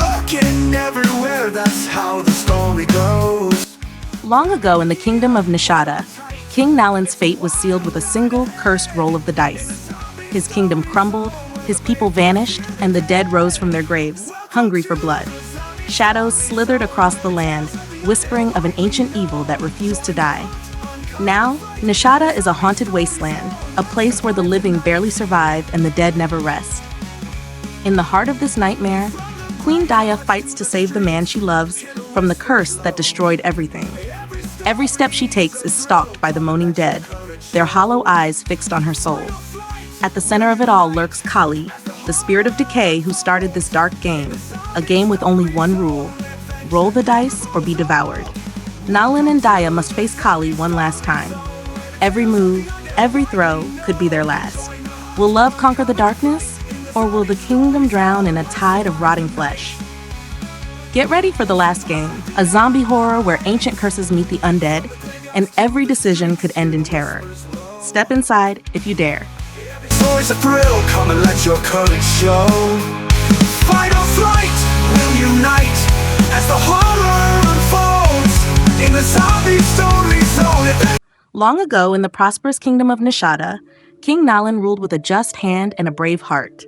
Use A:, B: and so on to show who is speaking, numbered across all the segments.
A: looking everywhere, that's how the story goes.
B: Long ago in the kingdom of Nishadha, King Nalin's fate was sealed with a single cursed roll of the dice. His kingdom crumbled, his people vanished, and the dead rose from their graves, hungry for blood. Shadows slithered across the land, whispering of an ancient evil that refused to die. Now, Nishadha is a haunted wasteland, a place where the living barely survive and the dead never rest. In the heart of this nightmare, Queen Daya fights to save the man she loves from the curse that destroyed everything. Every step she takes is stalked by the moaning dead, their hollow eyes fixed on her soul. At the center of it all lurks Kali, the spirit of decay who started this dark game, a game with only one rule: roll the dice or be devoured. Nalin and Daya must face Kali one last time. Every move, every throw could be their last. Will love conquer the darkness, or will the kingdom drown in a tide of rotting flesh? Get ready for the last game, a zombie horror where ancient curses meet the undead, and every decision could end in terror. Step inside if you dare.
A: It's always a thrill, come and let your courage show. Fight or flight, we'll unite as the horror unfolds in the zombie story zone.
B: Long ago in the prosperous kingdom of Nishadha, King Nalin ruled with a just hand and a brave heart.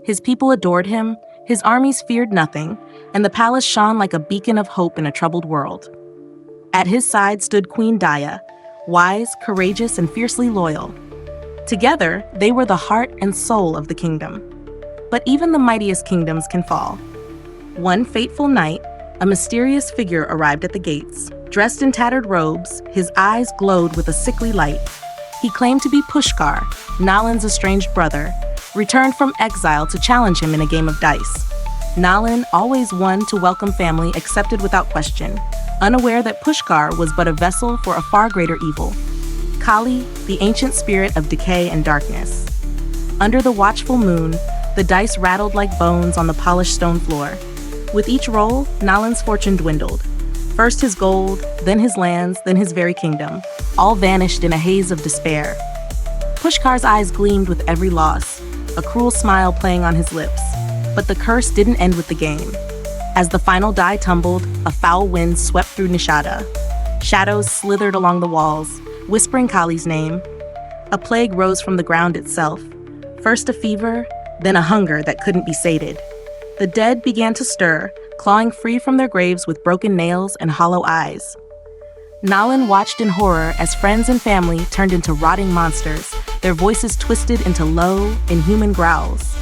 B: His people adored him, his armies feared nothing, and the palace shone like a beacon of hope in a troubled world. At his side stood Queen Daya, wise, courageous, and fiercely loyal. Together, they were the heart and soul of the kingdom. But even the mightiest kingdoms can fall. One fateful night, a mysterious figure arrived at the gates. Dressed in tattered robes, his eyes glowed with a sickly light. He claimed to be Pushkar, Nalin's estranged brother, returned from exile to challenge him in a game of dice. Nalin, always one to welcome family, accepted without question, unaware that Pushkar was but a vessel for a far greater evil: Kali, the ancient spirit of decay and darkness. Under the watchful moon, the dice rattled like bones on the polished stone floor. With each roll, Nalin's fortune dwindled. First his gold, then his lands, then his very kingdom, all vanished in a haze of despair. Pushkar's eyes gleamed with every loss, a cruel smile playing on his lips. But the curse didn't end with the game. As the final die tumbled, a foul wind swept through Nishadha. Shadows slithered along the walls, whispering Kali's name. A plague rose from the ground itself. First a fever, then a hunger that couldn't be sated. The dead began to stir, clawing free from their graves with broken nails and hollow eyes. Nalin watched in horror as friends and family turned into rotting monsters, their voices twisted into low, inhuman growls.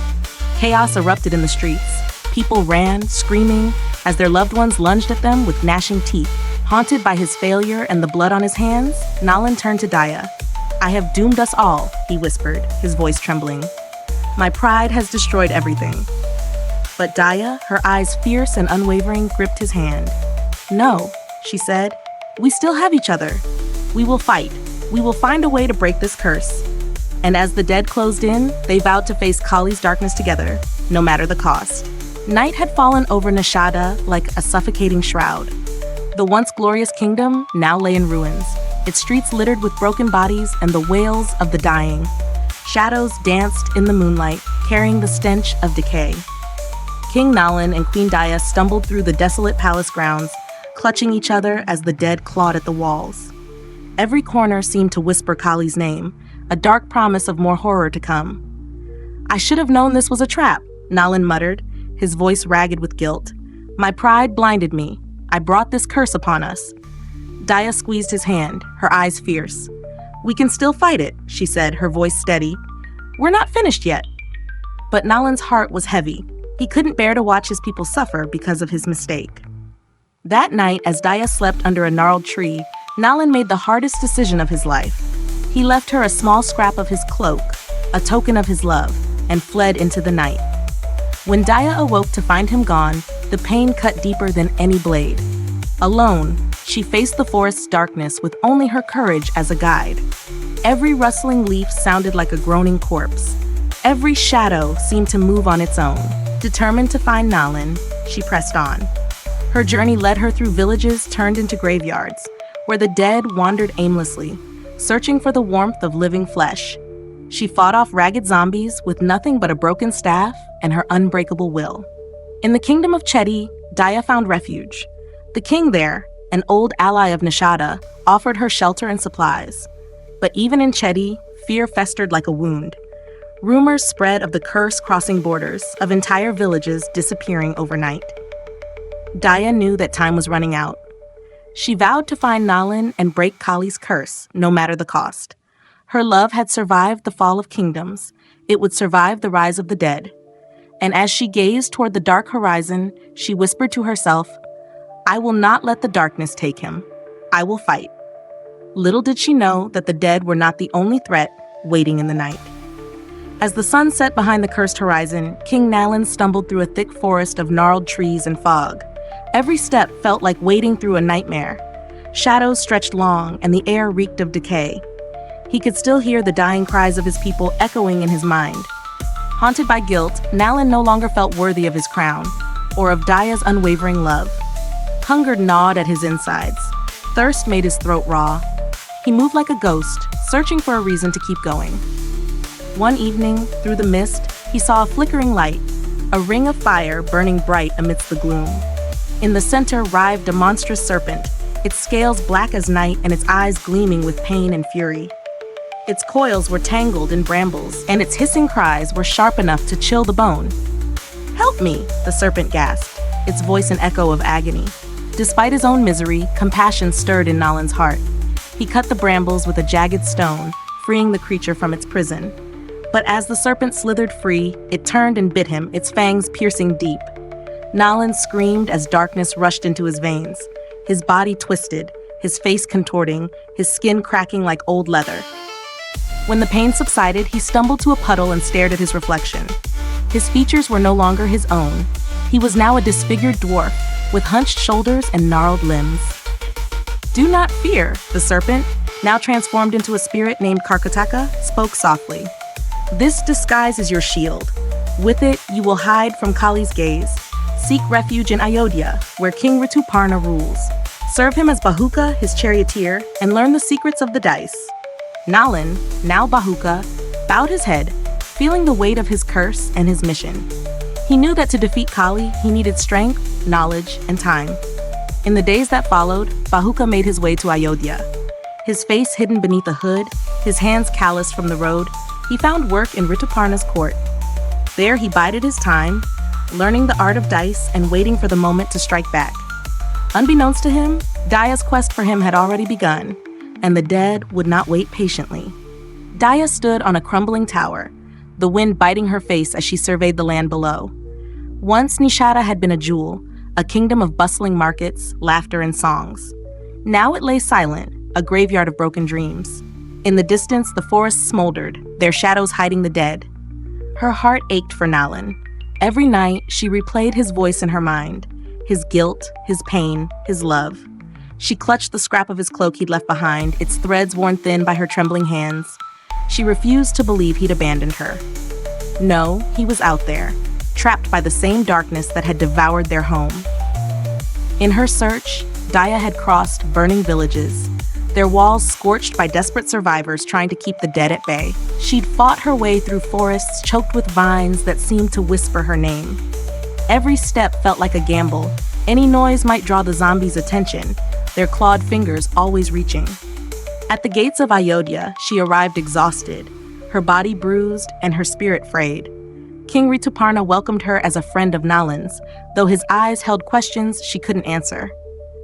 B: Chaos erupted in the streets. People ran, screaming, as their loved ones lunged at them with gnashing teeth. Haunted by his failure and the blood on his hands, Nalin turned to Daya. "I have doomed us all," he whispered, his voice trembling. "My pride has destroyed everything." But Daya, her eyes fierce and unwavering, gripped his hand. "No," she said, "we still have each other. We will fight. We will find a way to break this curse." And as the dead closed in, they vowed to face Kali's darkness together, no matter the cost. Night had fallen over Nishadha like a suffocating shroud. The once glorious kingdom now lay in ruins, its streets littered with broken bodies and the wails of the dying. Shadows danced in the moonlight, carrying the stench of decay. King Nalin and Queen Daya stumbled through the desolate palace grounds, clutching each other as the dead clawed at the walls. Every corner seemed to whisper Kali's name, a dark promise of more horror to come. "I should have known this was a trap," Nalin muttered, his voice ragged with guilt. "My pride blinded me. I brought this curse upon us." Daya squeezed his hand, her eyes fierce. "We can still fight it," she said, her voice steady. "We're not finished yet." But Nalin's heart was heavy. He couldn't bear to watch his people suffer because of his mistake. That night, as Daya slept under a gnarled tree, Nalin made the hardest decision of his life. He left her a small scrap of his cloak, a token of his love, and fled into the night. When Daya awoke to find him gone, the pain cut deeper than any blade. Alone, she faced the forest's darkness with only her courage as a guide. Every rustling leaf sounded like a groaning corpse. Every shadow seemed to move on its own. Determined to find Nalin, she pressed on. Her journey led her through villages turned into graveyards, where the dead wandered aimlessly, searching for the warmth of living flesh. She fought off ragged zombies with nothing but a broken staff and her unbreakable will. In the kingdom of Chedi, Daya found refuge. The king there, an old ally of Nishadha, offered her shelter and supplies. But even in Chedi, fear festered like a wound. Rumors spread of the curse crossing borders, of entire villages disappearing overnight. Daya knew that time was running out. She vowed to find Nalin and break Kali's curse, no matter the cost. Her love had survived the fall of kingdoms. It would survive the rise of the dead. And as she gazed toward the dark horizon, she whispered to herself, "I will not let the darkness take him. I will fight." Little did she know that the dead were not the only threat waiting in the night. As the sun set behind the cursed horizon, King Nalin stumbled through a thick forest of gnarled trees and fog. Every step felt like wading through a nightmare. Shadows stretched long, and the air reeked of decay. He could still hear the dying cries of his people echoing in his mind. Haunted by guilt, Nalin no longer felt worthy of his crown, or of Daya's unwavering love. Hunger gnawed at his insides. Thirst made his throat raw. He moved like a ghost, searching for a reason to keep going. One evening, through the mist, he saw a flickering light, a ring of fire burning bright amidst the gloom. In the center writhed a monstrous serpent, its scales black as night and its eyes gleaming with pain and fury. Its coils were tangled in brambles, and its hissing cries were sharp enough to chill the bone. "Help me," the serpent gasped, its voice an echo of agony. Despite his own misery, compassion stirred in Nalin's heart. He cut the brambles with a jagged stone, freeing the creature from its prison. But as the serpent slithered free, it turned and bit him, its fangs piercing deep. Nalin screamed as darkness rushed into his veins. His body twisted, his face contorting, his skin cracking like old leather. When the pain subsided, he stumbled to a puddle and stared at his reflection. His features were no longer his own. He was now a disfigured dwarf, with hunched shoulders and gnarled limbs. "Do not fear," the serpent, now transformed into a spirit named Karkataka, spoke softly. "This disguise is your shield. With it, you will hide from Kali's gaze. Seek refuge in Ayodhya, where King Rituparna rules. Serve him as Bahuka, his charioteer, and learn the secrets of the dice." Nalin, now Bahuka, bowed his head, feeling the weight of his curse and his mission. He knew that to defeat Kali, he needed strength, knowledge, and time. In the days that followed, Bahuka made his way to Ayodhya. His face hidden beneath a hood, his hands calloused from the road, he found work in Rituparna's court. There he bided his time, learning the art of dice and waiting for the moment to strike back. Unbeknownst to him, Daya's quest for him had already begun, and the dead would not wait patiently. Daya stood on a crumbling tower, the wind biting her face as she surveyed the land below. Once Nishadha had been a jewel, a kingdom of bustling markets, laughter, and songs. Now it lay silent, a graveyard of broken dreams. In the distance, the forests smoldered, their shadows hiding the dead. Her heart ached for Nalin. Every night, she replayed his voice in her mind, his guilt, his pain, his love. She clutched the scrap of his cloak he'd left behind, its threads worn thin by her trembling hands. She refused to believe he'd abandoned her. No, he was out there, trapped by the same darkness that had devoured their home. In her search, Daya had crossed burning villages, their walls scorched by desperate survivors trying to keep the dead at bay. She'd fought her way through forests choked with vines that seemed to whisper her name. Every step felt like a gamble. Any noise might draw the zombies' attention, their clawed fingers always reaching. At the gates of Ayodhya, she arrived exhausted, her body bruised and her spirit frayed. King Rituparna welcomed her as a friend of Nalin's, though his eyes held questions she couldn't answer.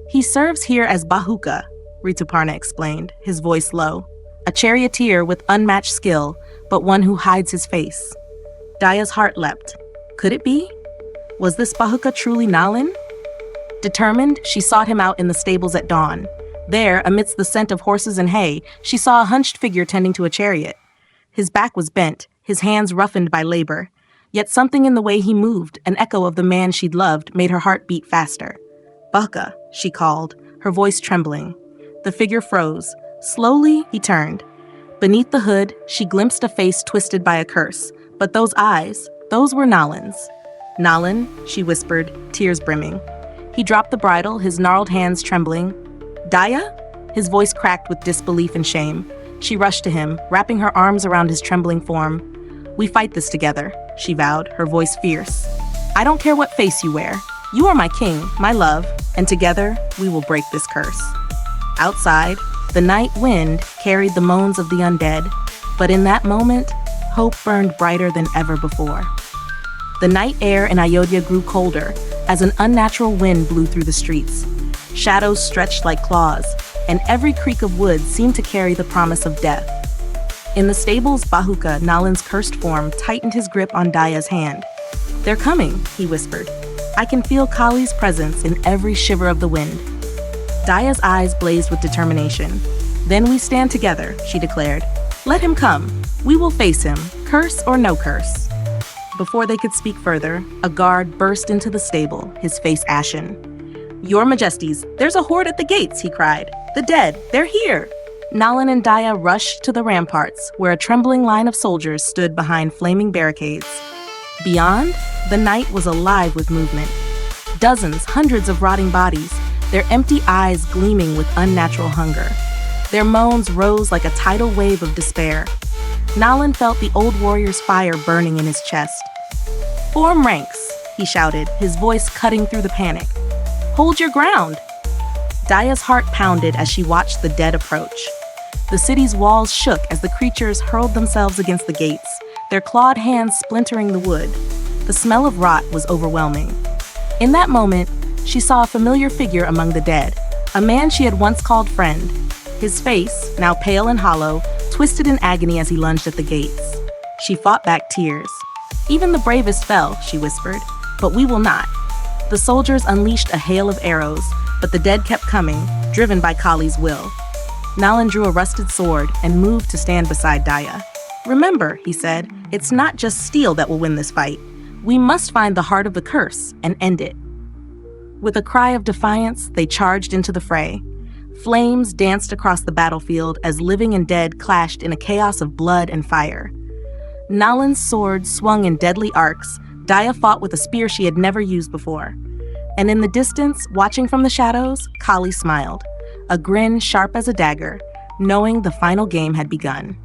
B: "He serves here as Bahuka," Rituparna explained, his voice low. "A charioteer with unmatched skill, but one who hides his face." Daya's heart leapt. Could it be? Was this Bahuka truly Nalin? Determined, she sought him out in the stables at dawn. There, amidst the scent of horses and hay, she saw a hunched figure tending to a chariot. His back was bent, his hands roughened by labor. Yet something in the way he moved, an echo of the man she'd loved, made her heart beat faster. "Bahuka," she called, her voice trembling. The figure froze. Slowly, he turned. Beneath the hood, she glimpsed a face twisted by a curse. But those eyes, those were Nalin's. "Nalin," she whispered, tears brimming. He dropped the bridle, his gnarled hands trembling. "Daya?" His voice cracked with disbelief and shame. She rushed to him, wrapping her arms around his trembling form. "We fight this together," she vowed, her voice fierce. I don't care what face you wear. You are my king, my love, and together we will break this curse. Outside, the night wind carried the moans of the undead, but in that moment, hope burned brighter than ever before. The night air in Ayodhya grew colder as an unnatural wind blew through the streets. Shadows stretched like claws, and every creak of wood seemed to carry the promise of death. In the stables, Bahuka, Nalin's cursed form, tightened his grip on Daya's hand. "They're coming," he whispered. "I can feel Kali's presence in every shiver of the wind." Daya's eyes blazed with determination. "Then we stand together," she declared. "Let him come. We will face him, curse or no curse." Before they could speak further, a guard burst into the stable, his face ashen. "Your Majesties, there's a horde at the gates," he cried. "The dead, they're here!" Nalin and Daya rushed to the ramparts, where a trembling line of soldiers stood behind flaming barricades. Beyond, the night was alive with movement. Dozens, hundreds of rotting bodies, their empty eyes gleaming with unnatural hunger. Their moans rose like a tidal wave of despair. Nalin felt the old warrior's fire burning in his chest. "Form ranks," he shouted, his voice cutting through the panic. "Hold your ground!" Daya's heart pounded as she watched the dead approach. The city's walls shook as the creatures hurled themselves against the gates, their clawed hands splintering the wood. The smell of rot was overwhelming. In that moment, she saw a familiar figure among the dead, a man she had once called friend. His face, now pale and hollow, twisted in agony as he lunged at the gates. She fought back tears. "Even the bravest fell," she whispered, "but we will not." The soldiers unleashed a hail of arrows, but the dead kept coming, driven by Kali's will. Nalin drew a rusted sword and moved to stand beside Daya. "Remember," he said, "it's not just steel that will win this fight. We must find the heart of the curse and end it." With a cry of defiance, they charged into the fray. Flames danced across the battlefield as living and dead clashed in a chaos of blood and fire. Nalin's sword swung in deadly arcs. Daya fought with a spear she had never used before. And in the distance, watching from the shadows, Kali smiled, a grin sharp as a dagger, knowing the final game had begun.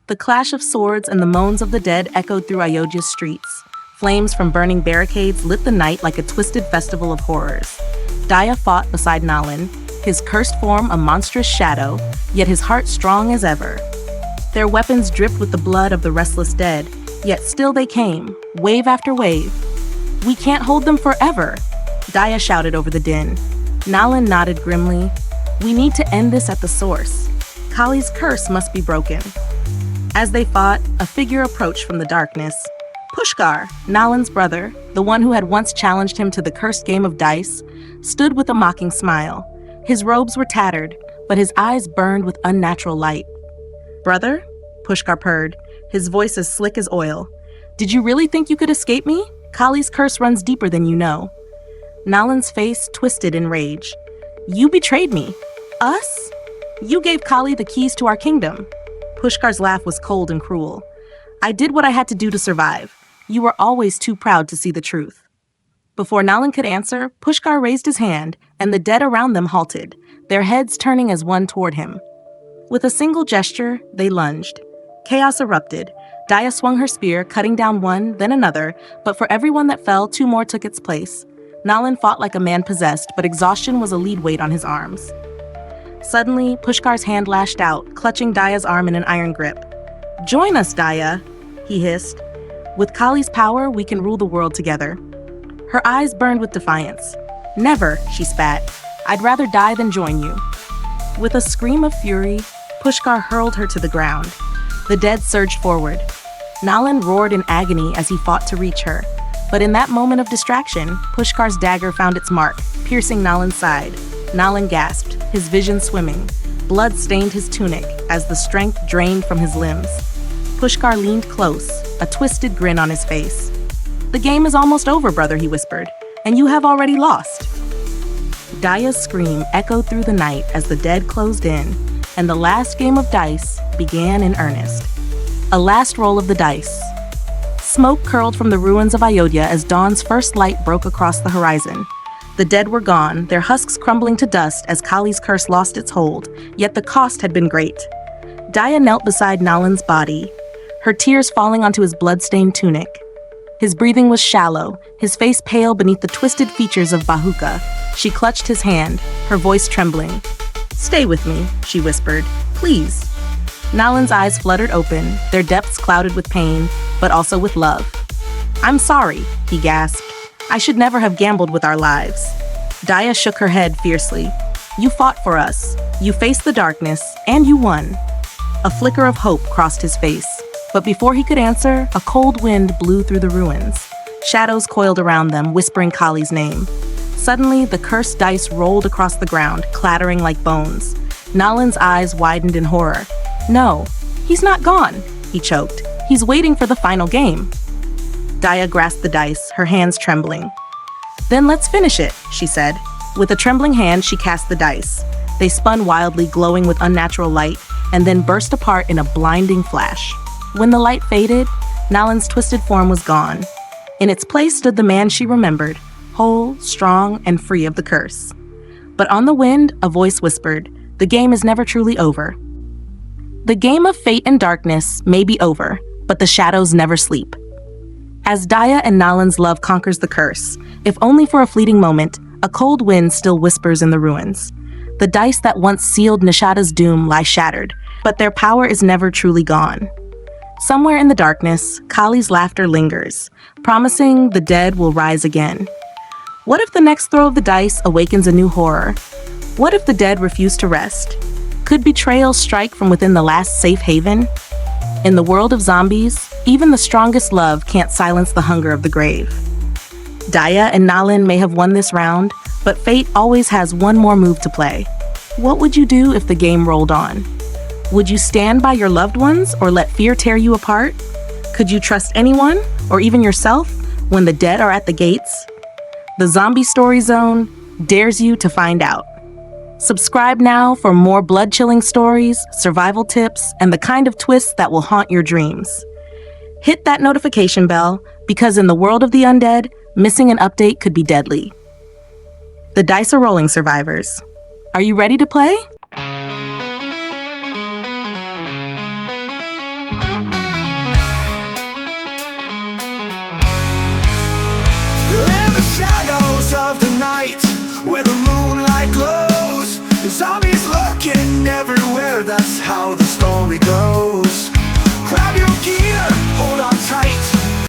B: The clash of swords and the moans of the dead echoed through Ayodhya's streets. Flames from burning barricades lit the night like a twisted festival of horrors. Daya fought beside Nalin, his cursed form a monstrous shadow, yet his heart strong as ever. Their weapons dripped with the blood of the restless dead, yet still they came, wave after wave. "We can't hold them forever," Daya shouted over the din. Nalin nodded grimly. "We need to end this at the source. Kali's curse must be broken." As they fought, a figure approached from the darkness. Pushkar, Nalin's brother, the one who had once challenged him to the cursed game of dice, stood with a mocking smile. His robes were tattered, but his eyes burned with unnatural light. "Brother?" Pushkar purred, his voice as slick as oil. "Did you really think you could escape me? Kali's curse runs deeper than you know." Nalin's face twisted in rage. "You betrayed me. Us? You gave Kali the keys to our kingdom." Pushkar's laugh was cold and cruel. "I did what I had to do to survive. You were always too proud to see the truth." Before Nalin could answer, Pushkar raised his hand, and the dead around them halted, their heads turning as one toward him. With a single gesture, they lunged. Chaos erupted. Daya swung her spear, cutting down one, then another, but for every one that fell, two more took its place. Nalin fought like a man possessed, but exhaustion was a lead weight on his arms. Suddenly, Pushkar's hand lashed out, clutching Daya's arm in an iron grip. "Join us, Daya," he hissed. "With Kali's power, we can rule the world together." Her eyes burned with defiance. "Never," she spat. "I'd rather die than join you." With a scream of fury, Pushkar hurled her to the ground. The dead surged forward. Nalin roared in agony as he fought to reach her. But in that moment of distraction, Pushkar's dagger found its mark, piercing Nalin's side. Nalin gasped, his vision swimming. Blood stained his tunic as the strength drained from his limbs. Pushkar leaned close, a twisted grin on his face. "The game is almost over, brother," he whispered, "and you have already lost." Daya's scream echoed through the night as the dead closed in, and the last game of dice began in earnest. A last roll of the dice. Smoke curled from the ruins of Ayodhya as dawn's first light broke across the horizon. The dead were gone, their husks crumbling to dust as Kali's curse lost its hold, yet the cost had been great. Daya knelt beside Nalin's body, her tears falling onto his blood-stained tunic. His breathing was shallow, his face pale beneath the twisted features of Bahuka. She clutched his hand, her voice trembling. "Stay with me," she whispered. "Please." Nalin's eyes fluttered open, their depths clouded with pain, but also with love. "I'm sorry," he gasped. "I should never have gambled with our lives." Daya shook her head fiercely. "You fought for us. You faced the darkness, and you won." A flicker of hope crossed his face. But before he could answer, a cold wind blew through the ruins. Shadows coiled around them, whispering Kali's name. Suddenly, the cursed dice rolled across the ground, clattering like bones. Nalin's eyes widened in horror. "No, he's not gone," he choked. "He's waiting for the final game." Daya grasped the dice, her hands trembling. "Then let's finish it," she said. With a trembling hand, she cast the dice. They spun wildly, glowing with unnatural light, and then burst apart in a blinding flash. When the light faded, Nalin's twisted form was gone. In its place stood the man she remembered, whole, strong, and free of the curse. But on the wind, a voice whispered, "The game is never truly over." The game of fate and darkness may be over, but the shadows never sleep. As Daya and Nalin's love conquers the curse, if only for a fleeting moment, a cold wind still whispers in the ruins. The dice that once sealed Nishadha's doom lie shattered, but their power is never truly gone. Somewhere in the darkness, Kali's laughter lingers, promising the dead will rise again. What if the next throw of the dice awakens a new horror? What if the dead refuse to rest? Could betrayal strike from within the last safe haven? In the world of zombies, even the strongest love can't silence the hunger of the grave. Daya and Nalin may have won this round, but fate always has one more move to play. What would you do if the game rolled on? Would you stand by your loved ones or let fear tear you apart? Could you trust anyone, or even yourself, when the dead are at the gates? The Zombie Story Zone dares you to find out. Subscribe now for more blood-chilling stories, survival tips, and the kind of twists that will haunt your dreams. Hit that notification bell, because in the world of the undead, missing an update could be deadly. The dice are rolling, survivors. Are you ready to play?
A: In the shadows of the night, where the moonlight glows, the zombies lurking everywhere, that's how the story goes. Grab your gear, hold on tight.